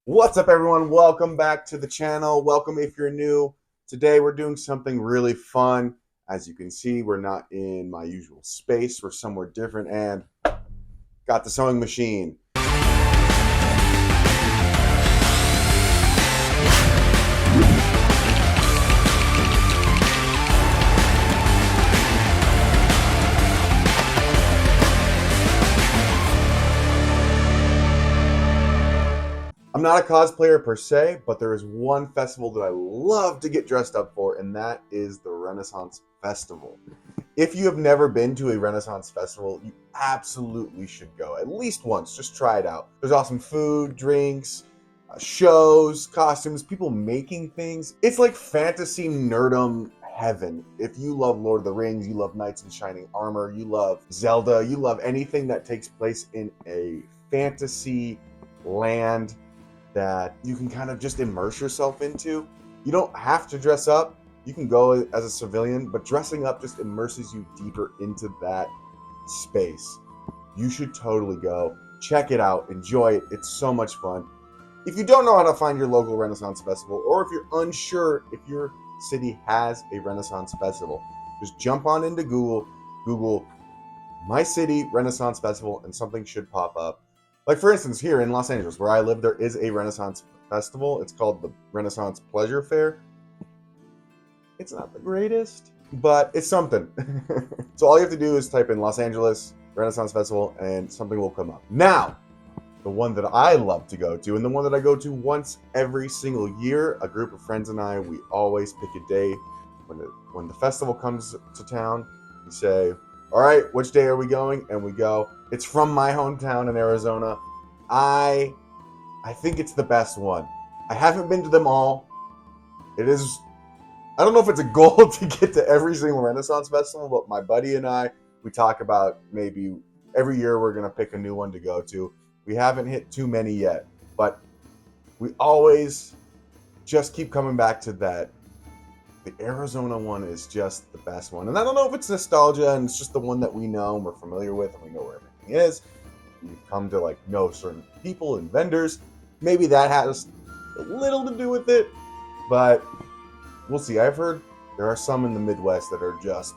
What's up, everyone? Welcome back to the channel. Welcome if you're new. Today we're doing something really fun. As you can see, we're not in my usual space. We're somewhere different and got the sewing machine. I'm not a cosplayer per se, but there is one festival that I love to get dressed up for, and that is the Renaissance Festival. If you have never been to a Renaissance Festival, you absolutely should go at least once. Just try it out. There's awesome food, drinks, shows, costumes, people making things. It's like fantasy nerdum heaven. If you love Lord of the Rings, you love knights in shining armor, you love Zelda, you love anything that takes place in a fantasy land that you can kind of just immerse yourself into. You don't have to dress up. You can go as a civilian, but dressing up just immerses you deeper into that space. You should totally go. Check it out. Enjoy it. It's so much fun. If you don't know how to find your local Renaissance Festival, or if you're unsure if your city has a Renaissance Festival, just jump on into Google my city Renaissance Festival, and something should pop up. Like, for instance, here in Los Angeles, where I live, there is a Renaissance Festival. It's called the Renaissance Pleasure Fair. It's not the greatest, but it's something. So all you have to do is type in Los Angeles Renaissance Festival, and something will come up. Now, the one that I love to go to, and the one that I go to once every single year, a group of friends and I, we always pick a day when the festival comes to town. We say, all right, which day are we going? And we go. It's from my hometown in Arizona. I think it's the best one. I haven't been to them all. It is, I don't know if it's a goal to get to every single Renaissance Festival, but my buddy and I, we talk about maybe every year we're going to pick a new one to go to. We haven't hit too many yet, but we always just keep coming back to that. The Arizona one is just the best one. And I don't know if it's nostalgia and it's just the one that we know and we're familiar with and we know where everything is. We've come to like know certain people and vendors. Maybe that has a little to do with it, but we'll see. I've heard there are some in the Midwest that are just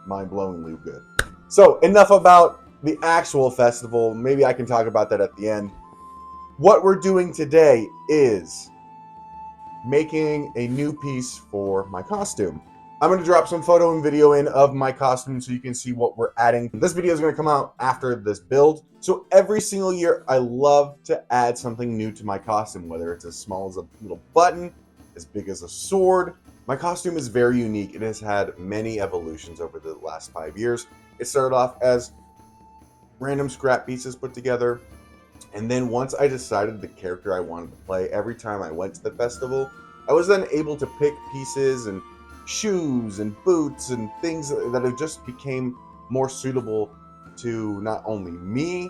mind-blowingly good. So enough about the actual festival. Maybe I can talk about that at the end. What we're doing today is making a new piece for my costume. I'm going to drop some photo and video in of my costume so you can see what we're adding. This video is going to come out after this build. So every single year, I love to add something new to my costume, whether it's as small as a little button, as big as a sword. My costume is very unique. It has had many evolutions over the last 5 years. It started off as random scrap pieces put together. And then once I decided the character I wanted to play, every time I went to the festival, I was then able to pick pieces and shoes and boots and things that have just became more suitable to not only me,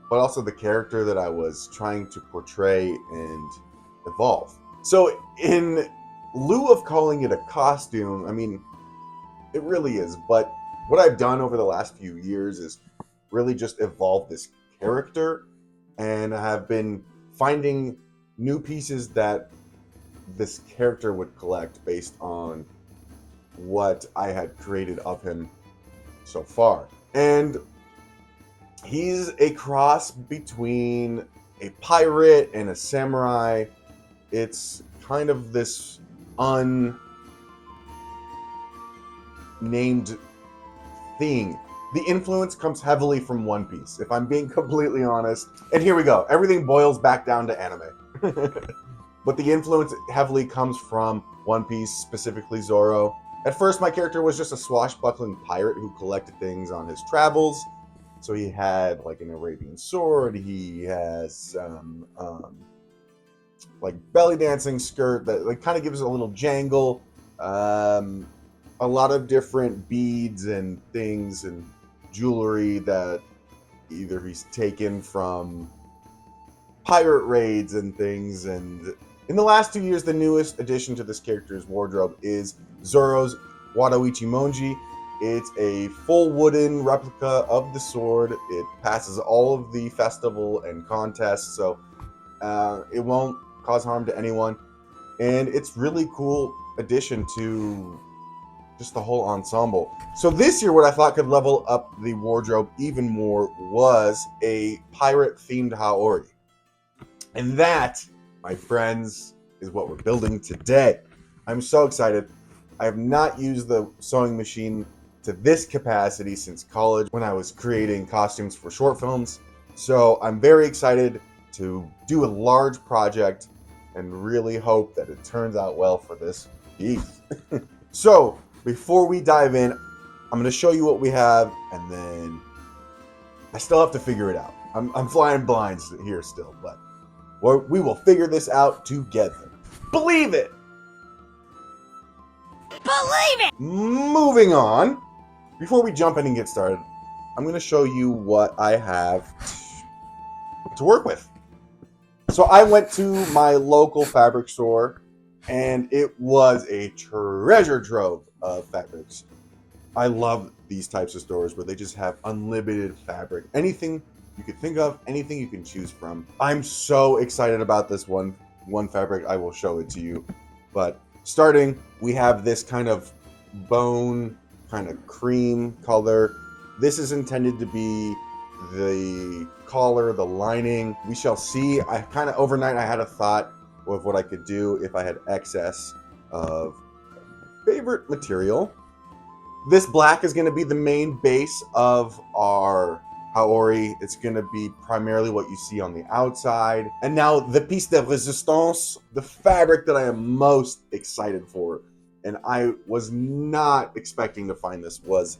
but also the character that I was trying to portray and evolve. So in lieu of calling it a costume, I mean, it really is, but what I've done over the last few years is really just evolve this character, and I have been finding new pieces that this character would collect based on what I had created of him so far. And he's a cross between a pirate and a samurai. It's kind of this unnamed thing. The influence comes heavily from One Piece, if I'm being completely honest. And here we go. Everything boils back down to anime. But the influence heavily comes from One Piece, specifically Zoro. At first, my character was just a swashbuckling pirate who collected things on his travels. So he had like an Arabian sword. He has like belly dancing skirt that like kind of gives a little jangle. A lot of different beads and things and jewelry that either he's taken from pirate raids and things. And in the last 2 years, the newest addition to this character's wardrobe is Zoro's Wadoichi Monji. It's a full wooden replica of the sword. It passes all of the festival and contests, so It won't cause harm to anyone, and it's really cool addition to just the whole ensemble. So this year, what I thought could level up the wardrobe even more was a pirate-themed Haori. And that, my friends, is what we're building today. I'm so excited. I have not used the sewing machine to this capacity since college when I was creating costumes for short films. So I'm very excited to do a large project and really hope that it turns out well for this piece. So before we dive in, I'm going to show you what we have, and then I still have to figure it out. I'm flying blinds here still, but we will figure this out together. Believe it! Believe it! Moving on, before we jump in and get started, I'm going to show you what I have to work with. So I went to my local fabric store, and it was a treasure trove of fabrics. I love these types of stores where they just have unlimited fabric. Anything you could think of, anything you can choose from. I'm so excited about this one fabric. I will show it to you. But starting, we have this kind of bone, kind of cream color. This is intended to be the collar, the lining. We shall see. I kind of overnight I had a thought of what I could do if I had excess of favorite material. This black is going to be the main base of our Haori. It's going to be primarily what you see on the outside. And now the piece de résistance, the fabric that I am most excited for, and I was not expecting to find this, was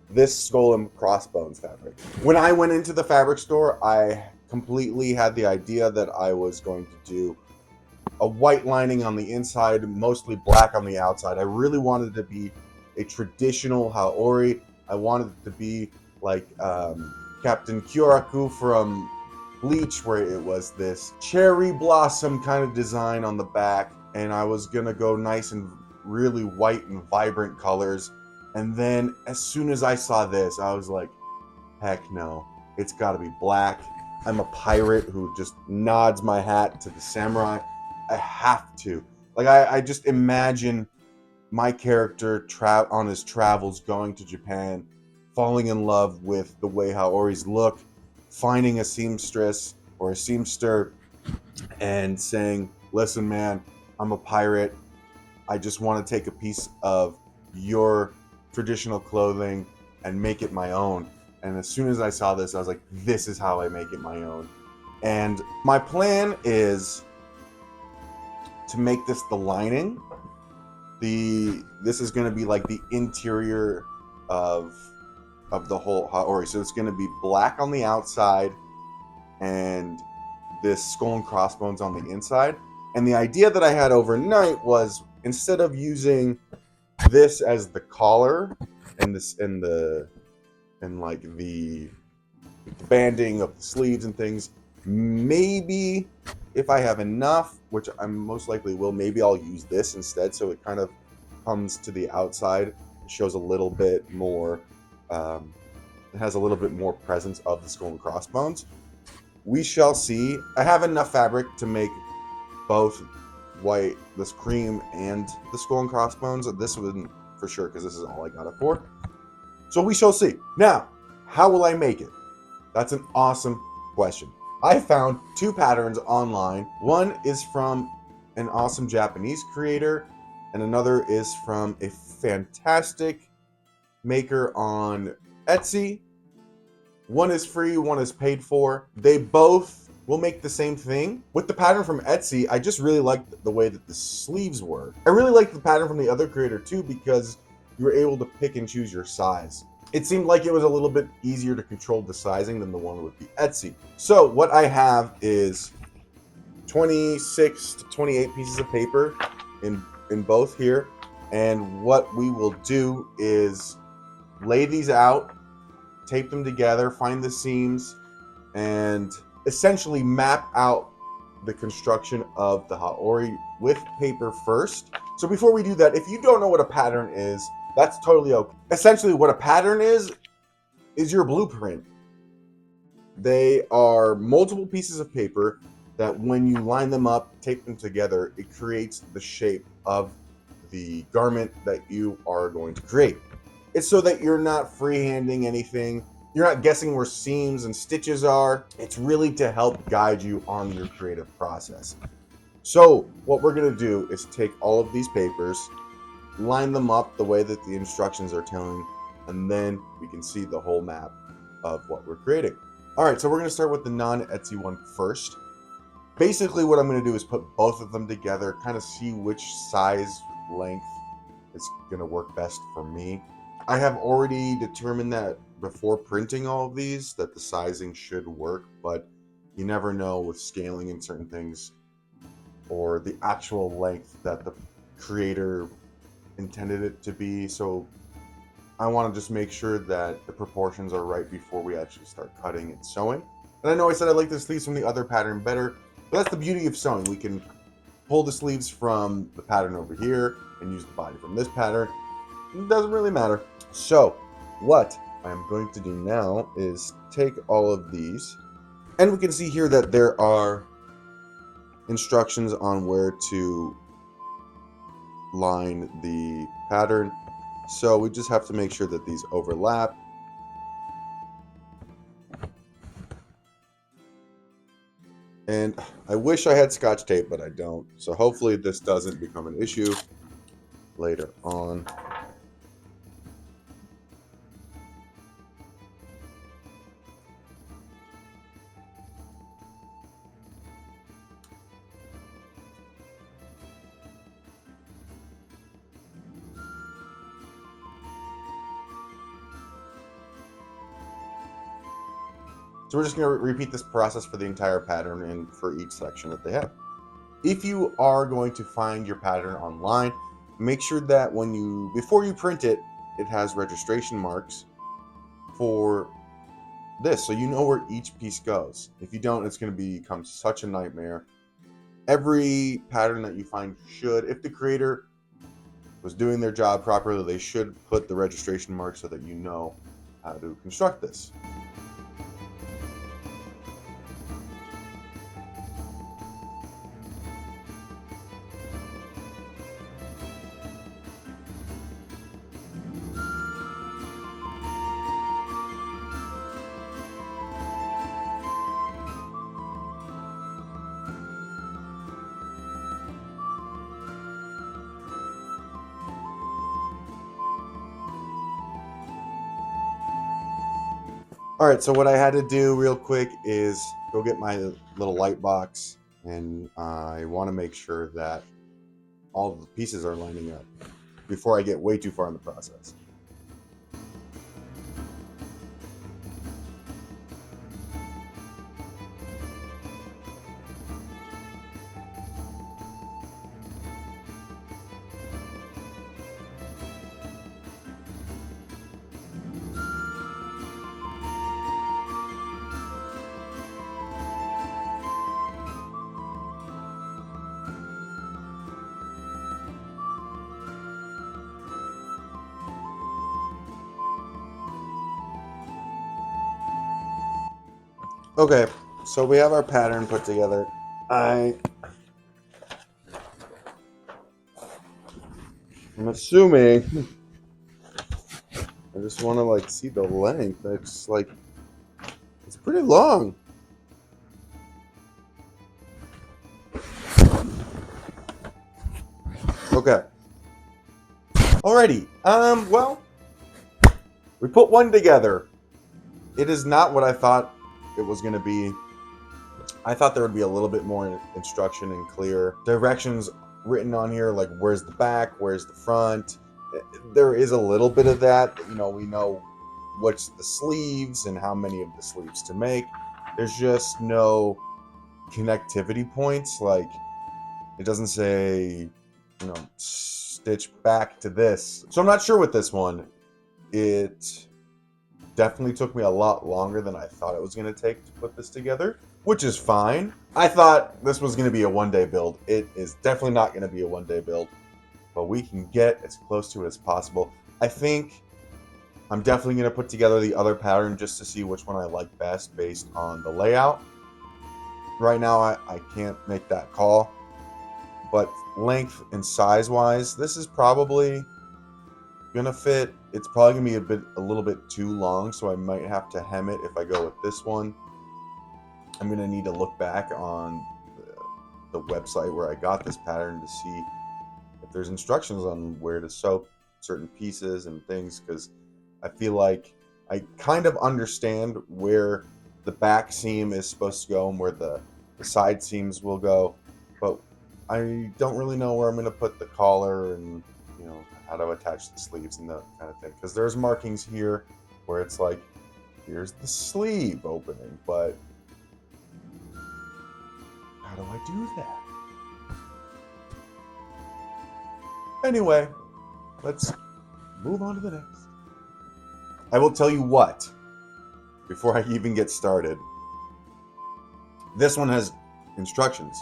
this skull and crossbones fabric. When I went into the fabric store, I completely had the idea that I was going to do a white lining on the inside, mostly black on the outside. I really wanted to be a traditional Haori. I wanted it to be like Captain Kyoraku from Bleach, where it was this cherry blossom kind of design on the back, and I was gonna go nice and really white and vibrant colors. And then as soon as I saw this, I was like, heck no, it's gotta be black. I'm a pirate who just nods my hat to the samurai. I have to. Like, I just imagine my character on his travels going to Japan, falling in love with the way Haoris look, finding a seamstress or a seamster and saying, listen man, I'm a pirate. I just want to take a piece of your traditional clothing and make it my own. And as soon as I saw this, I was like, this is how I make it my own. And my plan is to make this the lining. This is going to be like the interior of the whole Haori. So it's going to be black on the outside and this skull and crossbones on the inside. And the idea that I had overnight was, instead of using this as the collar and the banding of the sleeves and things, maybe if I have enough, which I most likely will, maybe I'll use this instead, so it kind of comes to the outside. It shows a little bit more, it has a little bit more presence of the skull and crossbones. We shall see. I have enough fabric to make both white, this cream, and the skull and crossbones. This wouldn't for sure, because this is all I got it for. So we shall see. Now, how will I make it? That's an awesome question. I found two patterns online. One is from an awesome Japanese creator, and another is from a fantastic maker on Etsy. One is free, one is paid for. They both will make the same thing. With the pattern from Etsy, I just really liked the way that the sleeves were. I really liked the pattern from the other creator too, because you were able to pick and choose your size. It seemed like it was a little bit easier to control the sizing than the one with the Etsy. So what I have is 26 to 28 pieces of paper in both here. And what we will do is lay these out, tape them together, find the seams, and essentially map out the construction of the Haori with paper first. So before we do that, if you don't know what a pattern is, that's totally okay. Essentially, what a pattern is your blueprint. They are multiple pieces of paper that when you line them up, tape them together, it creates the shape of the garment that you are going to create. It's so that you're not freehanding anything. You're not guessing where seams and stitches are. It's really to help guide you on your creative process. So what we're going to do is take all of these papers, line them up the way that the instructions are telling, and then we can see the whole map of what we're creating. All right, so we're going to start with the non-Etsy one first. Basically, what I'm going to do is put both of them together, kind of see which size length is going to work best for me. I have already determined that before printing all of these that the sizing should work, but you never know with scaling in certain things or the actual length that the creator intended it to be. So I want to just make sure that the proportions are right before we actually start cutting and sewing. And I know I said I like the sleeves from the other pattern better, but that's the beauty of sewing. We can pull the sleeves from the pattern over here and use the body from this pattern. It doesn't really matter. So what I'm going to do now is take all of these, and we can see here that there are instructions on where to line the pattern. So we just have to make sure that these overlap. And I wish I had Scotch tape, but I don't. So hopefully this doesn't become an issue later on. So we're just going to repeat this process for the entire pattern and for each section that they have. If you are going to find your pattern online, make sure that before you print it, it has registration marks for this, so you know where each piece goes. If you don't, it's going to become such a nightmare. Every pattern that you find should, if the creator was doing their job properly, they should put the registration mark so that you know how to construct this. All right, so what I had to do real quick is go get my little light box, and I want to make sure that all the pieces are lining up before I get way too far in the process. Okay, so we have our pattern put together. I'm assuming I just want to see the length. It's it's pretty long. Okay. Alrighty. Well, we put one together. It is not what I thought it was going to be. I thought there would be a little bit more instruction and clear directions written on here, like where's the back, where's the front. There is a little bit of that. We know what's the sleeves and how many of the sleeves to make. There's just no connectivity points. It doesn't say, stitch back to this. So I'm not sure with this one. It definitely took me a lot longer than I thought it was going to take to put this together, which is fine. I thought this was going to be a one-day build. It is definitely not going to be a one-day build, but we can get as close to it as possible. I think I'm definitely going to put together the other pattern just to see which one I like best based on the layout. Right now, I can't make that call. But length and size wise, this is probably gonna fit. It's probably gonna be a little bit too long, so I might have to hem it if I go with this one. I'm gonna need to look back on the website where I got this pattern to see if there's instructions on where to sew certain pieces and things, because I feel like I kind of understand where the back seam is supposed to go and where the side seams will go, but I don't really know where I'm going to put the collar and how to attach the sleeves and that kind of thing, because there's markings here where it's like, here's the sleeve opening, but how do I do that? Anyway, let's move on to the next. I will tell you what, before I even get started, this one has instructions.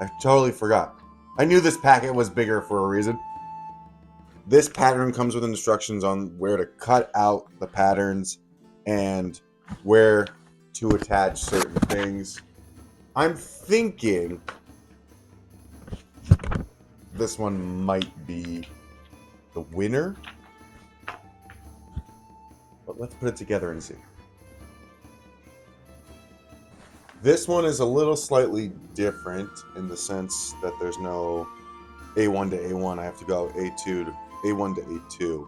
I totally forgot. I knew this packet was bigger for a reason. This pattern comes with instructions on where to cut out the patterns and where to attach certain things. I'm thinking this one might be the winner, but let's put it together and see. This one is a little slightly different in the sense that there's no A1 to A1. I have to go A2 to A1 to A2.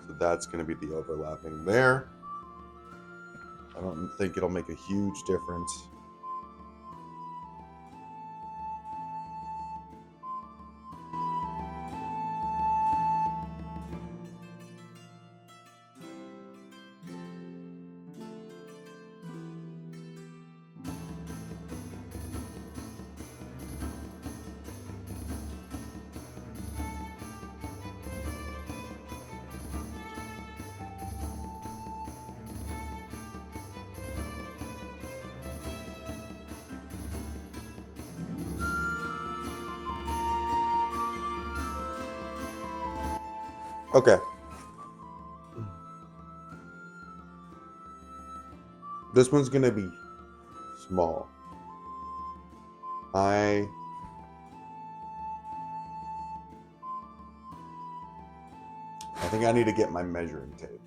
So that's going to be the overlapping there. I don't think it'll make a huge difference. Okay. This one's going to be small. I think I need to get my measuring tape.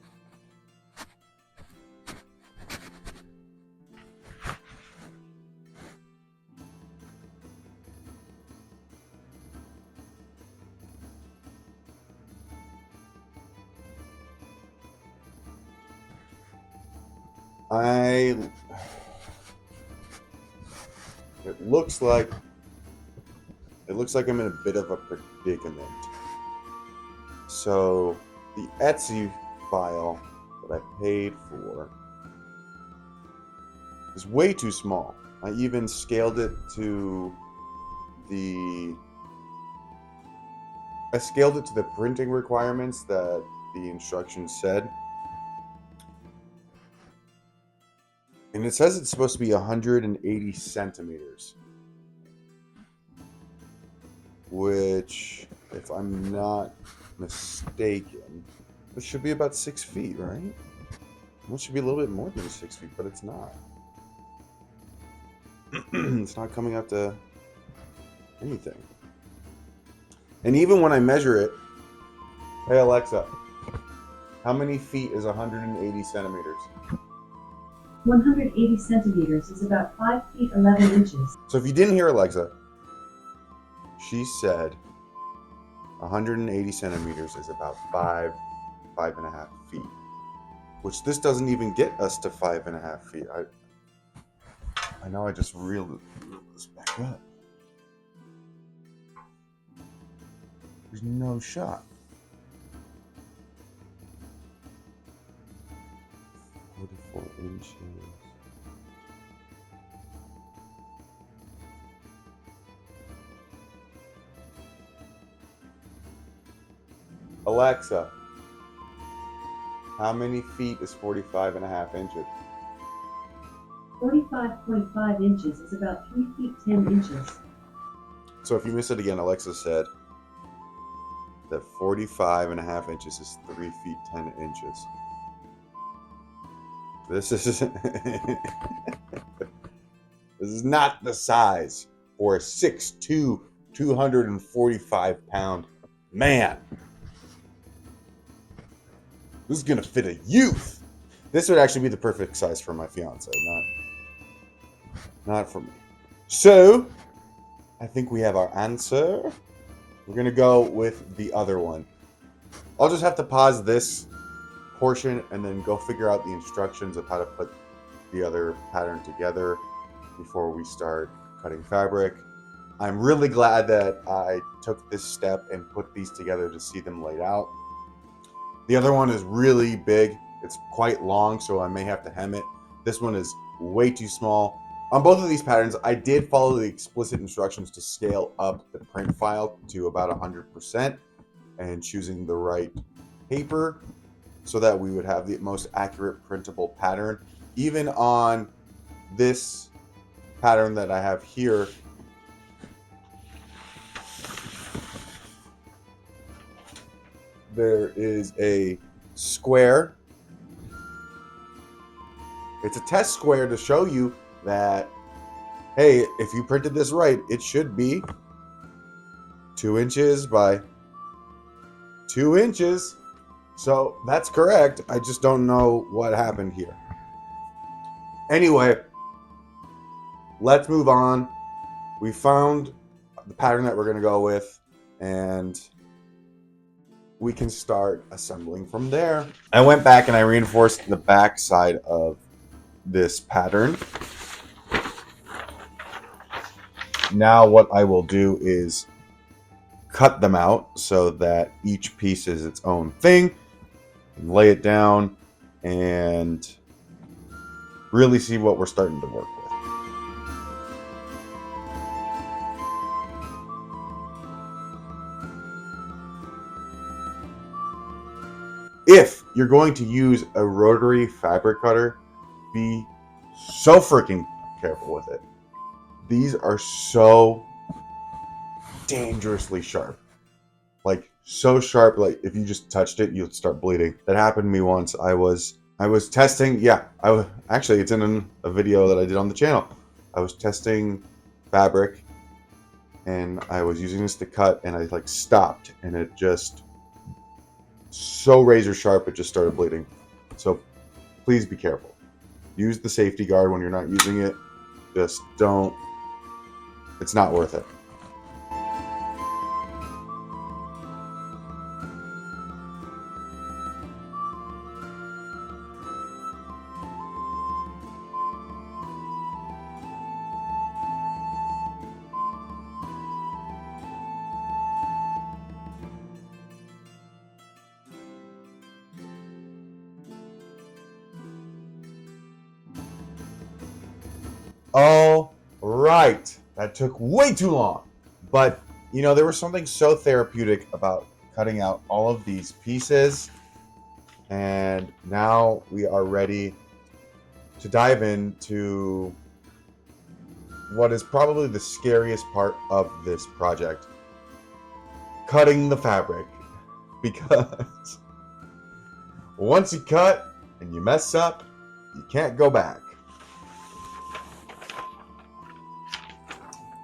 It looks like I'm in a bit of a predicament. So the Etsy file that I paid for is way too small. I even scaled it to the printing requirements that the instructions said. And it says it's supposed to be 180 centimeters. Which, if I'm not mistaken, it should be about 6 feet, right? Well, it should be a little bit more than 6 feet, but it's not. It's not coming up to anything. And even when I measure it, hey Alexa, how many feet is 180 centimeters? 180 centimeters is about 5 feet 11 inches. So if you didn't hear Alexa, she said 180 centimeters is about 5.5 feet, which this doesn't even get us to 5.5 feet. I know I just reeled this back up. There's no shot. 44 inches. Alexa, how many feet is 45.5 inches? 45.5 inches is about 3 feet 10 inches. So if you miss it again, Alexa said that 45.5 inches is 3 feet 10 inches. This is This is not the size for a 6'2", 245-pound man. This is going to fit a youth. This would actually be the perfect size for my fiance, not for me. So, I think we have our answer. We're going to go with the other one. I'll just have to pause this portion and then go figure out the instructions of how to put the other pattern together before we start cutting fabric. I'm really glad that I took this step and put these together to see them laid out. The other one is really big. It's quite long, so I may have to hem it. This one is way too small. On both of these patterns, I did follow the explicit instructions to scale up the print file to about 100% and choosing the right paper so that we would have the most accurate printable pattern. Even on this pattern that I have here, there is a square. It's a test square to show you that, hey, if you printed this right, it should be 2 inches by 2 inches. So that's correct. I just don't know what happened here. Anyway, let's move on. We found the pattern that we're going to go with, and we can start assembling from there. I went back and I reinforced the back side of this pattern. Now what I will do is cut them out so that each piece is its own thing, and lay it down and really see what we're starting to work with. If you're going to use a rotary fabric cutter, be so freaking careful with it. These are so dangerously sharp. Like, so sharp, like if you just touched it, you'd start bleeding. That happened to me once. I was testing, actually it's in a video that I did on the channel. I was testing fabric and I was using this to cut, and I like stopped, and it just so razor sharp, it just started bleeding. So please be careful. Use the safety guard when you're not using it. Just don't. It's not worth it. All right. That took way too long. But, you know, there was something so therapeutic about cutting out all of these pieces. And now we are ready to dive into what is probably the scariest part of this project. Cutting the fabric. Because once you cut and you mess up, you can't go back.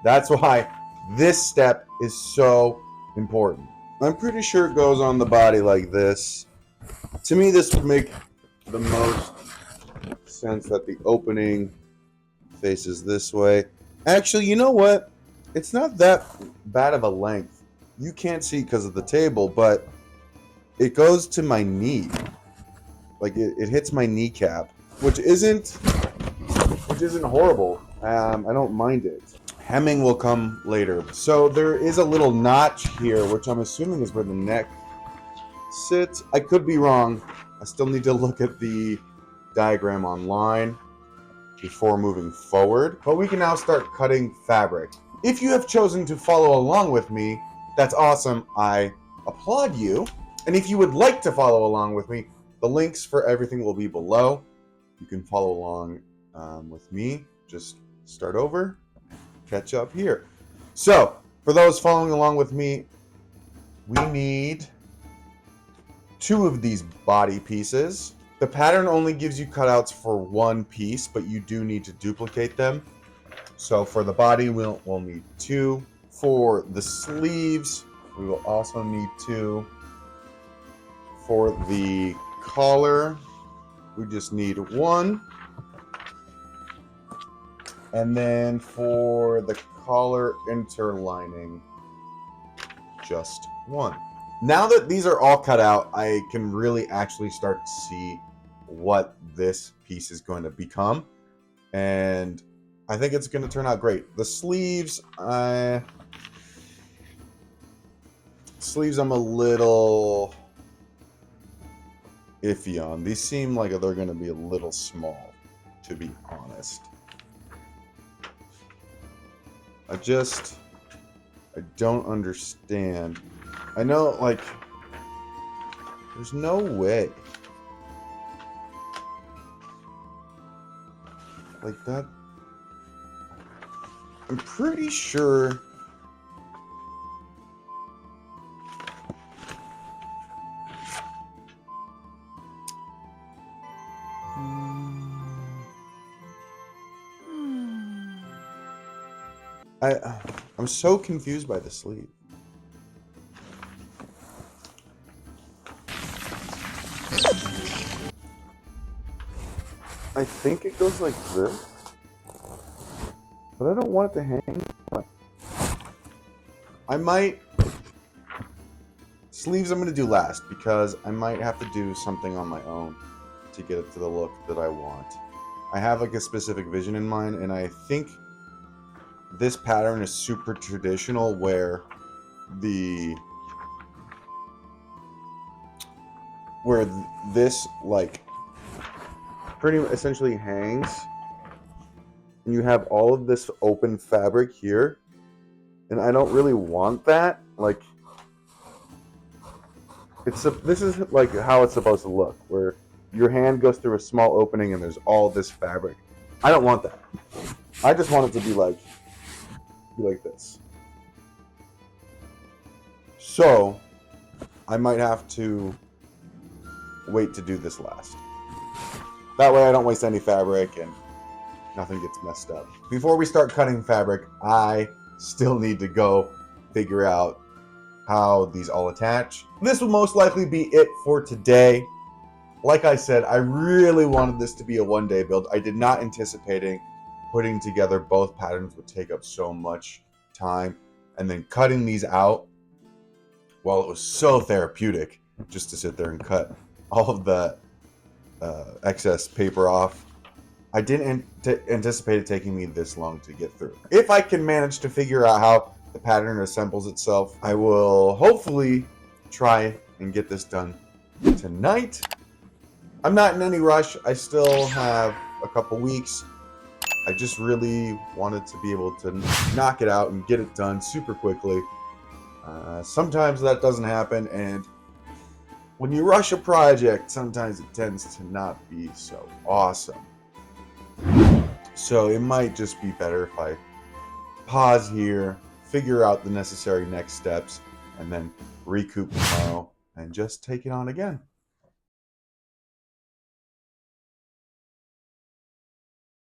That's why this step is so important. I'm pretty sure it goes on the body like this. To me, this would make the most sense that the opening faces this way. Actually, you know what? It's not that bad of a length. You can't see because of the table, but it goes to my knee. Like it hits my kneecap, which isn't horrible. I don't mind it. Hemming will come later. So there is a little notch here, which I'm assuming is where the neck sits. I could be wrong. I still need to look at the diagram online before moving forward. But we can now start cutting fabric. If you have chosen to follow along with me, that's awesome. I applaud you. And if you would like to follow along with me, the links for everything will be below. You can follow along with me. Just start over. Catch up here. So, for those following along with me, we need 2 of these body pieces. The pattern only gives you cutouts for 1 piece, but you do need to duplicate them. So for the body, we'll need 2. For the sleeves, we will also need 2. For the collar, we just need 1. And then for the collar interlining, just 1. Now that these are all cut out, I can really actually start to see what this piece is going to become. And I think it's going to turn out great. The sleeves, I'm a little iffy on. These seem like they're going to be a little small, to be honest. I don't understand. I know, like, there's no way. Like that. I'm pretty sure. I'm so confused by the sleeve. I think it goes like this, but I don't want it to hang. I might... Sleeves I'm going to do last, because I might have to do something on my own to get it to the look that I want. I have like a specific vision in mind, and I think this pattern is super traditional, where this like pretty essentially hangs, and you have all of this open fabric here, and I don't really want that. Like, this is like how it's supposed to look, where your hand goes through a small opening and there's all this fabric. I don't want that. I just want it to be like this. So I might have to wait to do this last. That way I don't waste any fabric and nothing gets messed up. Before we start cutting fabric, I still need to go figure out how these all attach. This will most likely be it for today. Like I said, I really wanted this to be a one-day build. I did not anticipating putting together both patterns would take up so much time, and then cutting these out, while it was so therapeutic just to sit there and cut all of the excess paper off, I didn't anticipate it taking me this long to get through. If I can manage to figure out how the pattern assembles itself, I will hopefully try and get this done tonight. I'm not in any rush. I still have a couple weeks. I just really wanted to be able to knock it out and get it done super quickly. Sometimes that doesn't happen, and when you rush a project, sometimes it tends to not be so awesome. So it might just be better if I pause here, figure out the necessary next steps, and then recoup tomorrow and just take it on again.